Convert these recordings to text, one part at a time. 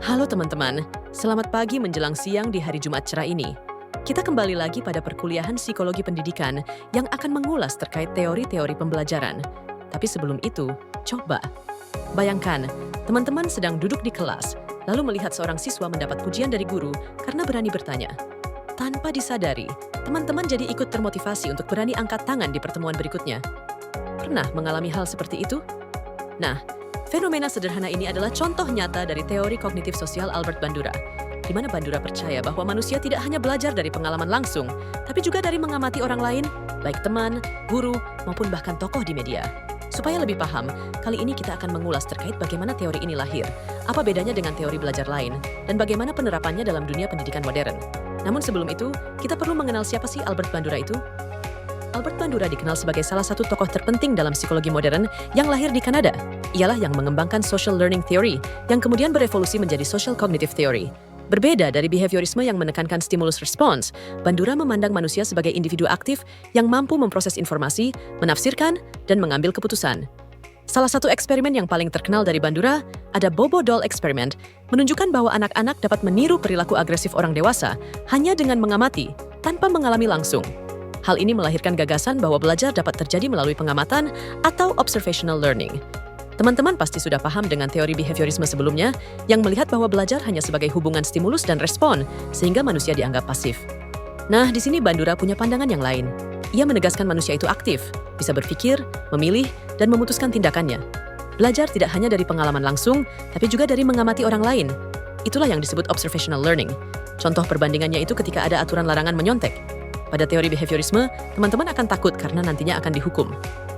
Halo teman-teman, selamat pagi menjelang siang di hari Jumat cerah ini. Kita kembali lagi pada perkuliahan psikologi pendidikan yang akan mengulas terkait teori-teori pembelajaran. Tapi sebelum itu, coba bayangkan, teman-teman sedang duduk di kelas, lalu melihat seorang siswa mendapat pujian dari guru karena berani bertanya. Tanpa disadari, teman-teman jadi ikut termotivasi untuk berani angkat tangan di pertemuan berikutnya. Pernah mengalami hal seperti itu? Nah, fenomena sederhana ini adalah contoh nyata dari teori kognitif sosial Albert Bandura, di mana Bandura percaya bahwa manusia tidak hanya belajar dari pengalaman langsung, tapi juga dari mengamati orang lain, baik teman, guru, maupun bahkan tokoh di media. Supaya lebih paham, kali ini kita akan mengulas terkait bagaimana teori ini lahir, apa bedanya dengan teori belajar lain, dan bagaimana penerapannya dalam dunia pendidikan modern. Namun sebelum itu, kita perlu mengenal siapa sih Albert Bandura itu? Albert Bandura dikenal sebagai salah satu tokoh terpenting dalam psikologi modern yang lahir di Kanada. Ialah yang mengembangkan social learning theory, yang kemudian berevolusi menjadi social cognitive theory. Berbeda dari behaviorisme yang menekankan stimulus response, Bandura memandang manusia sebagai individu aktif yang mampu memproses informasi, menafsirkan, dan mengambil keputusan. Salah satu eksperimen yang paling terkenal dari Bandura, ada Bobo Doll Experiment, menunjukkan bahwa anak-anak dapat meniru perilaku agresif orang dewasa hanya dengan mengamati, tanpa mengalami langsung. Hal ini melahirkan gagasan bahwa belajar dapat terjadi melalui pengamatan atau observational learning. Teman-teman pasti sudah paham dengan teori behaviorisme sebelumnya yang melihat bahwa belajar hanya sebagai hubungan stimulus dan respon, sehingga manusia dianggap pasif. Nah, di sini Bandura punya pandangan yang lain. Ia menegaskan manusia itu aktif, bisa berpikir, memilih, dan memutuskan tindakannya. Belajar tidak hanya dari pengalaman langsung, tapi juga dari mengamati orang lain. Itulah yang disebut observational learning. Contoh perbandingannya itu ketika ada aturan larangan menyontek. Pada teori behaviorisme, teman-teman akan takut karena nantinya akan dihukum.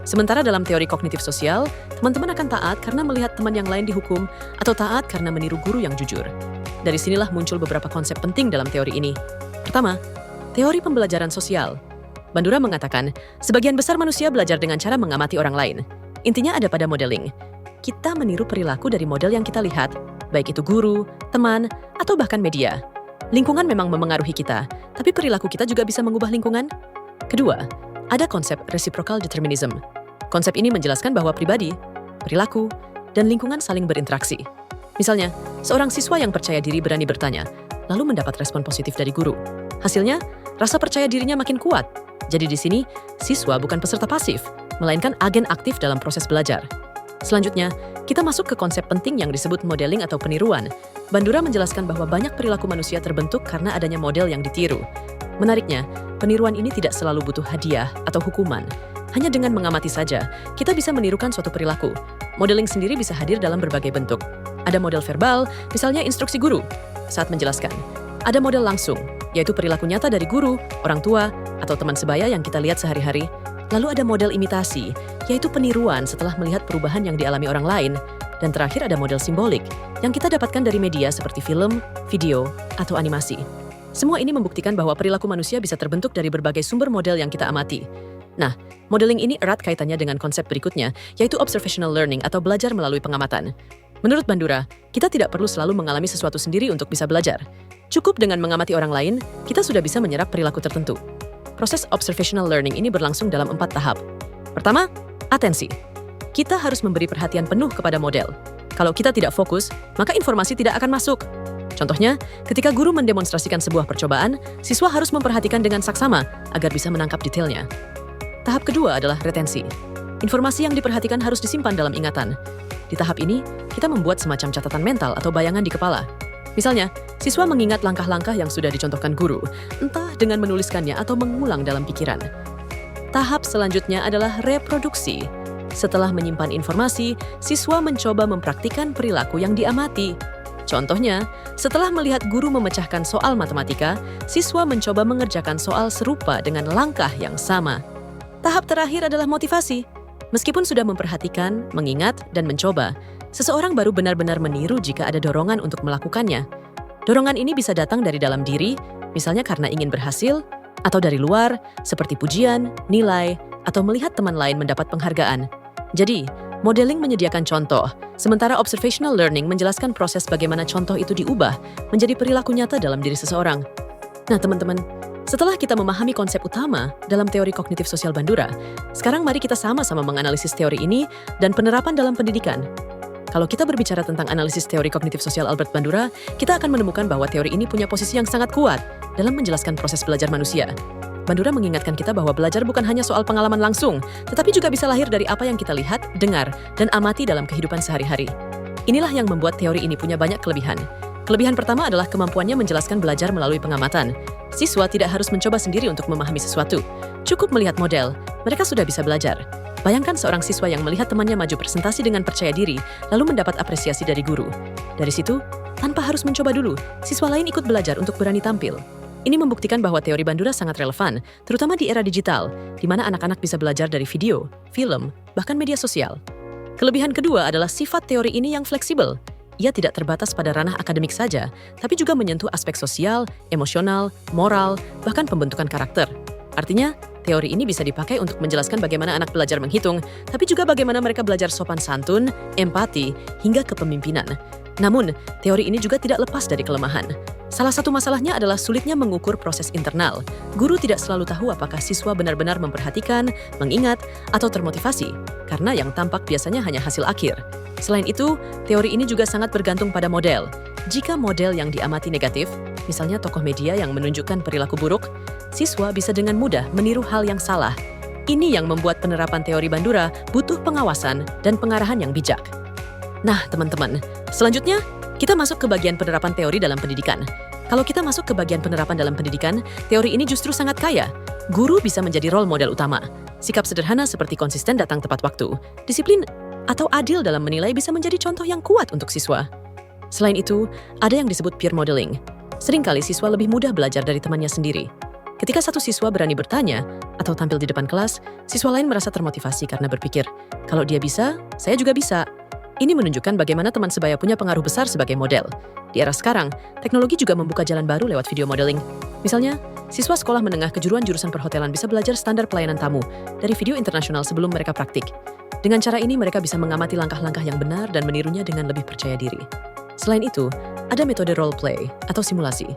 Sementara dalam teori kognitif sosial, teman-teman akan taat karena melihat teman yang lain dihukum atau taat karena meniru guru yang jujur. Dari sinilah muncul beberapa konsep penting dalam teori ini. Pertama, teori pembelajaran sosial. Bandura mengatakan, sebagian besar manusia belajar dengan cara mengamati orang lain. Intinya ada pada modeling. Kita meniru perilaku dari model yang kita lihat, baik itu guru, teman, atau bahkan media. Lingkungan memang memengaruhi kita, tapi perilaku kita juga bisa mengubah lingkungan. Kedua, ada konsep reciprocal determinism. Konsep ini menjelaskan bahwa pribadi, perilaku, dan lingkungan saling berinteraksi. Misalnya, seorang siswa yang percaya diri berani bertanya, lalu mendapat respon positif dari guru. Hasilnya, rasa percaya dirinya makin kuat. Jadi di sini, siswa bukan peserta pasif, melainkan agen aktif dalam proses belajar. Selanjutnya, kita masuk ke konsep penting yang disebut modeling atau peniruan. Bandura menjelaskan bahwa banyak perilaku manusia terbentuk karena adanya model yang ditiru. Menariknya, peniruan ini tidak selalu butuh hadiah atau hukuman. Hanya dengan mengamati saja, kita bisa menirukan suatu perilaku. Modeling sendiri bisa hadir dalam berbagai bentuk. Ada model verbal, misalnya instruksi guru, saat menjelaskan. Ada model langsung, yaitu perilaku nyata dari guru, orang tua, atau teman sebaya yang kita lihat sehari-hari. Lalu ada model imitasi, yaitu peniruan setelah melihat perubahan yang dialami orang lain. Dan terakhir ada model simbolik, yang kita dapatkan dari media seperti film, video, atau animasi. Semua ini membuktikan bahwa perilaku manusia bisa terbentuk dari berbagai sumber model yang kita amati. Nah, modeling ini erat kaitannya dengan konsep berikutnya, yaitu observational learning atau belajar melalui pengamatan. Menurut Bandura, kita tidak perlu selalu mengalami sesuatu sendiri untuk bisa belajar. Cukup dengan mengamati orang lain, kita sudah bisa menyerap perilaku tertentu. Proses observational learning ini berlangsung dalam 4 tahap. Pertama, atensi. Kita harus memberi perhatian penuh kepada model. Kalau kita tidak fokus, maka informasi tidak akan masuk. Contohnya, ketika guru mendemonstrasikan sebuah percobaan, siswa harus memperhatikan dengan saksama agar bisa menangkap detailnya. Tahap kedua adalah retensi. Informasi yang diperhatikan harus disimpan dalam ingatan. Di tahap ini, kita membuat semacam catatan mental atau bayangan di kepala. Misalnya, siswa mengingat langkah-langkah yang sudah dicontohkan guru, entah dengan menuliskannya atau mengulang dalam pikiran. Tahap selanjutnya adalah reproduksi. Setelah menyimpan informasi, siswa mencoba mempraktikkan perilaku yang diamati. Contohnya, setelah melihat guru memecahkan soal matematika, siswa mencoba mengerjakan soal serupa dengan langkah yang sama. Tahap terakhir adalah motivasi. Meskipun sudah memperhatikan, mengingat, dan mencoba, seseorang baru benar-benar meniru jika ada dorongan untuk melakukannya. Dorongan ini bisa datang dari dalam diri, misalnya karena ingin berhasil, atau dari luar, seperti pujian, nilai, atau melihat teman lain mendapat penghargaan. Jadi, modeling menyediakan contoh, sementara observational learning menjelaskan proses bagaimana contoh itu diubah menjadi perilaku nyata dalam diri seseorang. Nah, teman-teman, setelah kita memahami konsep utama dalam teori kognitif sosial Bandura, sekarang mari kita sama-sama menganalisis teori ini dan penerapan dalam pendidikan. Kalau kita berbicara tentang analisis teori kognitif sosial Albert Bandura, kita akan menemukan bahwa teori ini punya posisi yang sangat kuat dalam menjelaskan proses belajar manusia. Bandura mengingatkan kita bahwa belajar bukan hanya soal pengalaman langsung, tetapi juga bisa lahir dari apa yang kita lihat, dengar, dan amati dalam kehidupan sehari-hari. Inilah yang membuat teori ini punya banyak kelebihan. Kelebihan pertama adalah kemampuannya menjelaskan belajar melalui pengamatan. Siswa tidak harus mencoba sendiri untuk memahami sesuatu. Cukup melihat model, mereka sudah bisa belajar. Bayangkan seorang siswa yang melihat temannya maju presentasi dengan percaya diri, lalu mendapat apresiasi dari guru. Dari situ, tanpa harus mencoba dulu, siswa lain ikut belajar untuk berani tampil. Ini membuktikan bahwa teori Bandura sangat relevan, terutama di era digital, di mana anak-anak bisa belajar dari video, film, bahkan media sosial. Kelebihan kedua adalah sifat teori ini yang fleksibel. Ia tidak terbatas pada ranah akademik saja, tapi juga menyentuh aspek sosial, emosional, moral, bahkan pembentukan karakter. Artinya, teori ini bisa dipakai untuk menjelaskan bagaimana anak belajar menghitung, tapi juga bagaimana mereka belajar sopan santun, empati, hingga kepemimpinan. Namun, teori ini juga tidak lepas dari kelemahan. Salah satu masalahnya adalah sulitnya mengukur proses internal. Guru tidak selalu tahu apakah siswa benar-benar memperhatikan, mengingat, atau termotivasi, karena yang tampak biasanya hanya hasil akhir. Selain itu, teori ini juga sangat bergantung pada model. Jika model yang diamati negatif, misalnya tokoh media yang menunjukkan perilaku buruk, siswa bisa dengan mudah meniru hal yang salah. Ini yang membuat penerapan teori Bandura butuh pengawasan dan pengarahan yang bijak. Nah, teman-teman, selanjutnya kita masuk ke bagian penerapan teori dalam pendidikan. Kalau kita masuk ke bagian penerapan dalam pendidikan, teori ini justru sangat kaya. Guru bisa menjadi role model utama. Sikap sederhana seperti konsisten datang tepat waktu, disiplin atau adil dalam menilai bisa menjadi contoh yang kuat untuk siswa. Selain itu, ada yang disebut peer modeling. Seringkali siswa lebih mudah belajar dari temannya sendiri. Ketika satu siswa berani bertanya atau tampil di depan kelas, siswa lain merasa termotivasi karena berpikir, kalau dia bisa, saya juga bisa. Ini menunjukkan bagaimana teman sebaya punya pengaruh besar sebagai model. Di era sekarang, teknologi juga membuka jalan baru lewat video modeling. Misalnya, siswa sekolah menengah kejuruan jurusan perhotelan bisa belajar standar pelayanan tamu dari video internasional sebelum mereka praktik. Dengan cara ini, mereka bisa mengamati langkah-langkah yang benar dan menirunya dengan lebih percaya diri. Selain itu, ada metode role play atau simulasi.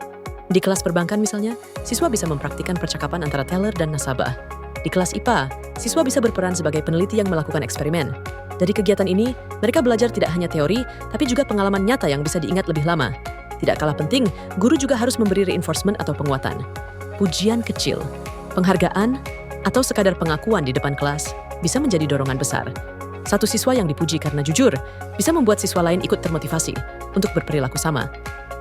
Di kelas perbankan misalnya, siswa bisa mempraktikkan percakapan antara teller dan nasabah. Di kelas IPA, siswa bisa berperan sebagai peneliti yang melakukan eksperimen. Dari kegiatan ini, mereka belajar tidak hanya teori, tapi juga pengalaman nyata yang bisa diingat lebih lama. Tidak kalah penting, guru juga harus memberi reinforcement atau penguatan. Pujian kecil, penghargaan, atau sekadar pengakuan di depan kelas bisa menjadi dorongan besar. Satu siswa yang dipuji karena jujur bisa membuat siswa lain ikut termotivasi untuk berperilaku sama.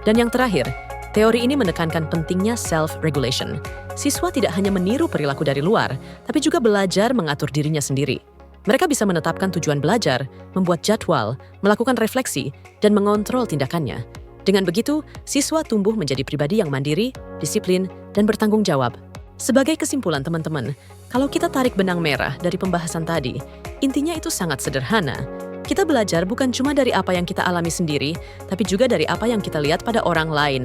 Dan yang terakhir, teori ini menekankan pentingnya self-regulation. Siswa tidak hanya meniru perilaku dari luar, tapi juga belajar mengatur dirinya sendiri. Mereka bisa menetapkan tujuan belajar, membuat jadwal, melakukan refleksi, dan mengontrol tindakannya. Dengan begitu, siswa tumbuh menjadi pribadi yang mandiri, disiplin, dan bertanggung jawab. Sebagai kesimpulan teman-teman, kalau kita tarik benang merah dari pembahasan tadi, intinya itu sangat sederhana. Kita belajar bukan cuma dari apa yang kita alami sendiri, tapi juga dari apa yang kita lihat pada orang lain.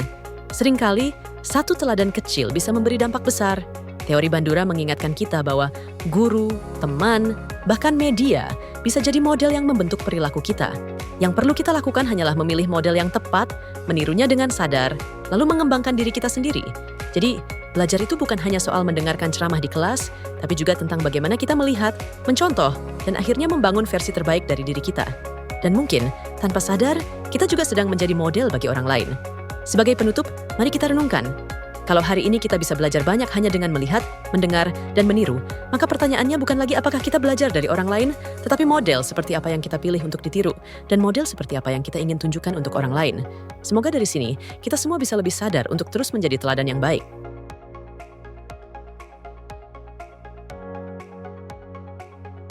Seringkali, satu teladan kecil bisa memberi dampak besar. Teori Bandura mengingatkan kita bahwa guru, teman, bahkan media bisa jadi model yang membentuk perilaku kita. Yang perlu kita lakukan hanyalah memilih model yang tepat, menirunya dengan sadar, lalu mengembangkan diri kita sendiri. Jadi, belajar itu bukan hanya soal mendengarkan ceramah di kelas, tapi juga tentang bagaimana kita melihat, mencontoh, dan akhirnya membangun versi terbaik dari diri kita. Dan mungkin, tanpa sadar, kita juga sedang menjadi model bagi orang lain. Sebagai penutup, mari kita renungkan. Kalau hari ini kita bisa belajar banyak hanya dengan melihat, mendengar, dan meniru, maka pertanyaannya bukan lagi apakah kita belajar dari orang lain, tetapi model seperti apa yang kita pilih untuk ditiru, dan model seperti apa yang kita ingin tunjukkan untuk orang lain. Semoga dari sini, kita semua bisa lebih sadar untuk terus menjadi teladan yang baik.